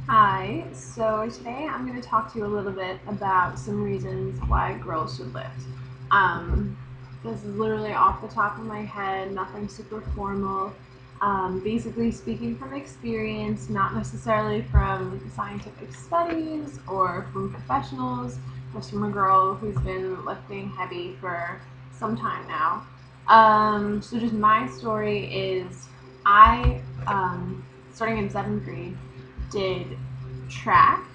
Hi, so today I'm going to talk to you a little bit about some reasons why girls should lift. Um, this is literally off the top of my head, nothing super formal. Basically speaking from experience, not necessarily from scientific studies or from professionals, just from a girl who's been lifting heavy for some time now. So just my story is starting in seventh grade, did track,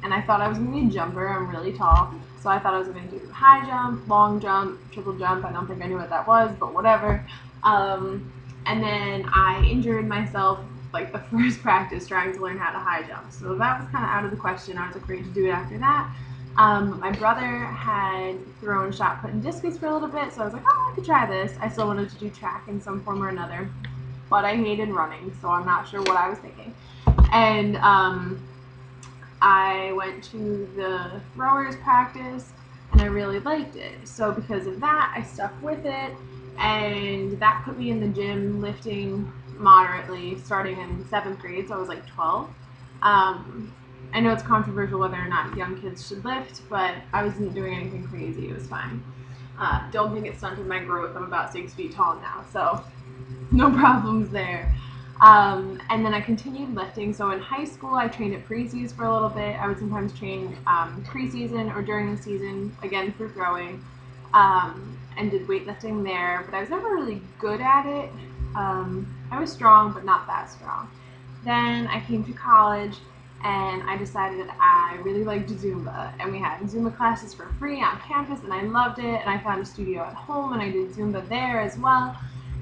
and I thought I was going to be a jumper. I'm really tall, so I thought I was going to do high jump, long jump, triple jump. I don't think I knew what that was, but whatever. And then I injured myself like the first practice trying to learn how to high jump, so that was kind of out of the question. I was afraid to do it after that. My brother had thrown shot put and discus for a little bit, so I was like, oh, I could try this. I still wanted to do track in some form or another, but I hated running, so I'm not sure what I was thinking. And I went to the rowers practice and I really liked it. So because of that, I stuck with it, and that put me in the gym lifting moderately starting in seventh grade. So I was like 12. I know it's controversial whether or not young kids should lift, but I wasn't doing anything crazy. It was fine. Don't think it stunted my growth. I'm about 6 feet tall now, so no problems there. And then I continued lifting. So in high school, I trained at preseason for a little bit. I would sometimes train preseason or during the season, again for throwing, and did weightlifting there. But I was never really good at it. I was strong, but not that strong. Then I came to college and I decided I really liked Zumba. And we had Zumba classes for free on campus, and I loved it. And I found a studio at home and I did Zumba there as well.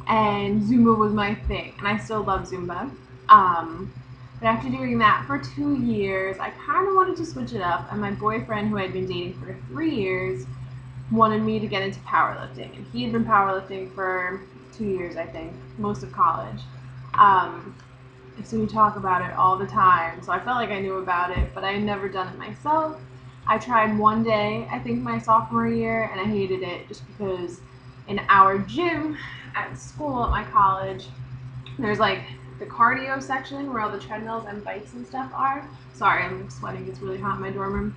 And Zumba was my thing, and I still love Zumba. But after doing that for 2 years, I kind of wanted to switch it up, and my boyfriend, who I'd been dating for 3 years, wanted me to get into powerlifting, and he had been powerlifting for 2 years, I think, most of college. Um, so we talk about it all the time, so I felt like I knew about it, but I had never done it myself. I tried one day, I think my sophomore year, and I hated it just because in our gym at school at my college, there's like the cardio section where all the treadmills and bikes and stuff are. Sorry, I'm sweating. It's really hot in my dorm room.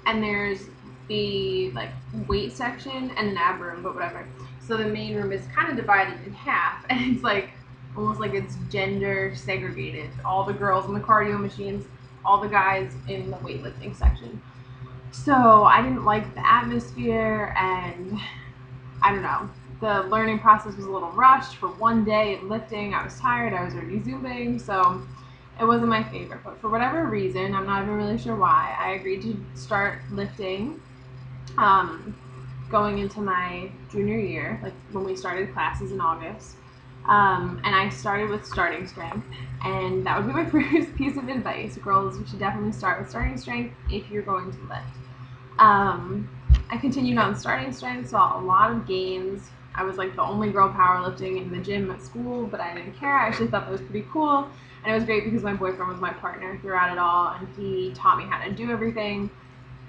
And there's the like weight section and an ab room, but whatever. So the main room is kind of divided in half, and it's like almost like it's gender segregated. All the girls in the cardio machines, all the guys in the weightlifting section. So I didn't like the atmosphere, and I don't know. The learning process was a little rushed for one day of lifting. I was tired. I was already Zooming, so it wasn't my favorite. But for whatever reason, I'm not even really sure why, I agreed to start lifting going into my junior year, like when we started classes in August. And I started with starting strength, and that would be my first piece of advice. Girls, you should definitely start with starting strength if you're going to lift. I continued on starting strength, saw a lot of gains. I was like the only girl powerlifting in the gym at school, but I didn't care. I actually thought that was pretty cool. And it was great because my boyfriend was my partner throughout it all, and he taught me how to do everything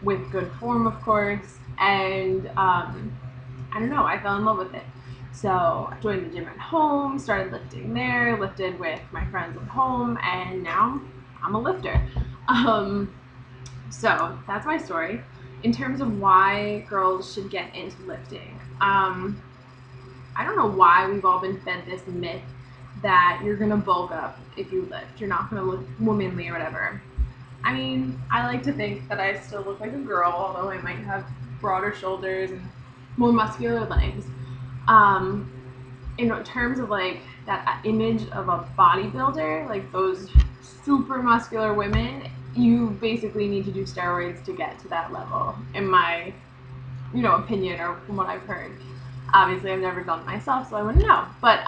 with good form, of course. And I don't know, I fell in love with it. So I joined the gym at home, started lifting there, lifted with my friends at home, and now I'm a lifter. So that's my story. In terms of why girls should get into lifting, I don't know why we've all been fed this myth that you're gonna bulk up if you lift. You're not gonna look womanly or whatever. I mean, I like to think that I still look like a girl, although I might have broader shoulders and more muscular legs. Um, in terms of like that image of a bodybuilder, like those super muscular women, you basically need to do steroids to get to that level, in my, opinion, or from what I've heard. Obviously, I've never done it myself, so I wouldn't know. But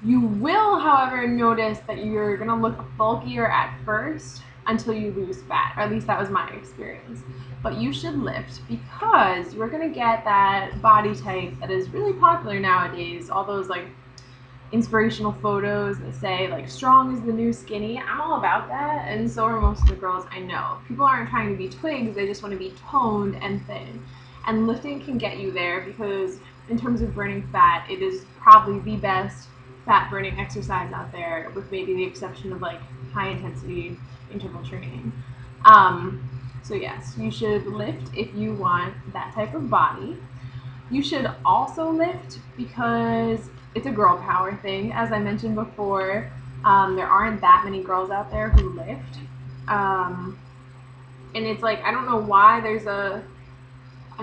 you will, however, notice that you're gonna look bulkier at first until you lose fat, or at least that was my experience. But you should lift because you're gonna get that body type that is really popular nowadays. All those like inspirational photos that say like strong is the new skinny. I'm all about that, and so are most of the girls I know. People aren't trying to be twigs, they just want to be toned and thin. And lifting can get you there because in terms of burning fat, it is probably the best fat burning exercise out there, with maybe the exception of like high intensity interval training. So yes, you should lift if you want that type of body. You should also lift because it's a girl power thing. As I mentioned before, there aren't that many girls out there who lift. And it's like, I don't know why there's an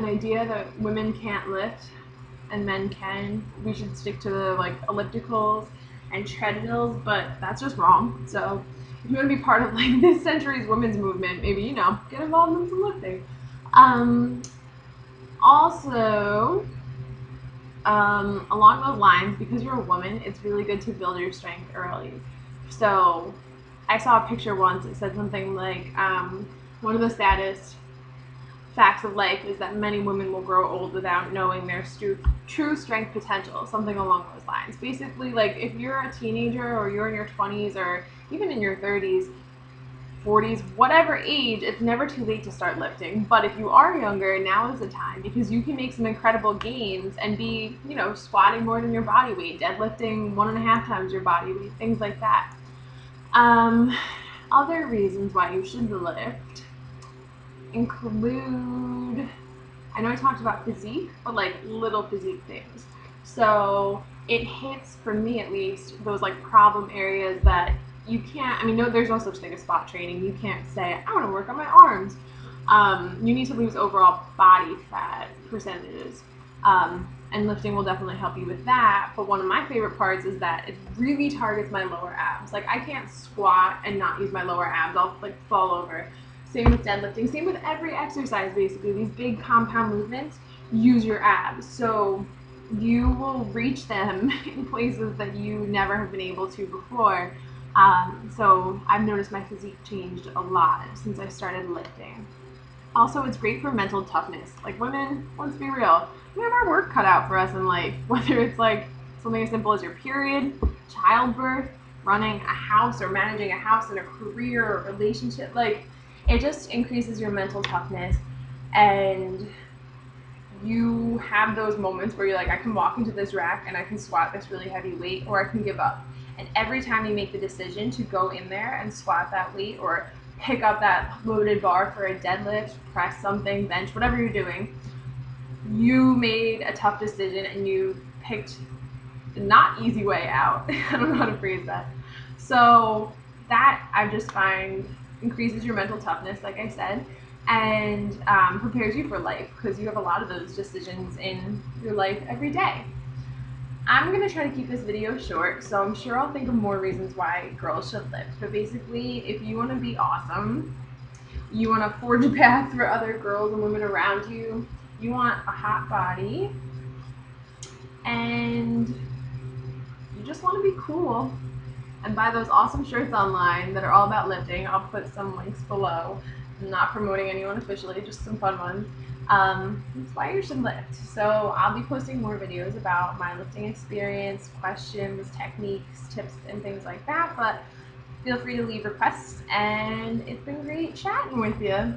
idea that women can't lift and men can. We should stick to the like ellipticals and treadmills, but that's just wrong. So if you want to be part of like this century's women's movement, maybe, you know, get involved in some lifting. Also, along those lines, because you're a woman, it's really good to build your strength early. So I saw a picture once that said something like, one of the saddest facts of life is that many women will grow old without knowing their true strength potential, something along those lines. Basically, like, if you're a teenager or you're in your 20s or even in your 30s, 40s, whatever age, it's never too late to start lifting. But if you are younger, now is the time, because you can make some incredible gains and be, you know, squatting more than your body weight, deadlifting 1.5 times your body weight, things like that. Other reasons why you should lift include, I know I talked about physique, but like little physique things. So it hits, for me at least, those like problem areas that you can't, I mean, no, there's no such thing as spot training. You can't say, I want to work on my arms. You need to lose overall body fat percentages. And lifting will definitely help you with that. But one of my favorite parts is that it really targets my lower abs. Like, I can't squat and not use my lower abs. I'll like fall over. Same with deadlifting. Same with every exercise, basically. These big compound movements use your abs. So you will reach them in places that you never have been able to before. So I've noticed my physique changed a lot since I started lifting. Also, it's great for mental toughness. Like, women, let's be real, we have our work cut out for us in life, whether it's like something as simple as your period, childbirth, running a house, or managing a house and a career or relationship. Like, it just increases your mental toughness, and you have those moments where you're like, I can walk into this rack and I can squat this really heavy weight, or I can give up. And every time you make the decision to go in there and squat that weight, or pick up that loaded bar for a deadlift, press something, bench, whatever you're doing, you made a tough decision and you picked the not easy way out. I don't know how to phrase that. So that, I just find, increases your mental toughness, like I said, and prepares you for life, because you have a lot of those decisions in your life every day. I'm going to try to keep this video short, so I'm sure I'll think of more reasons why girls should lift. But basically, if you want to be awesome, you want to forge a path for other girls and women around you, you want a hot body, and you just want to be cool and buy those awesome shirts online that are all about lifting. I'll put some links below. I'm not promoting anyone officially, just some fun ones. That's why you should lift. So I'll be posting more videos about my lifting experience, questions, techniques, tips, and things like that. But feel free to leave requests, and it's been great chatting with you.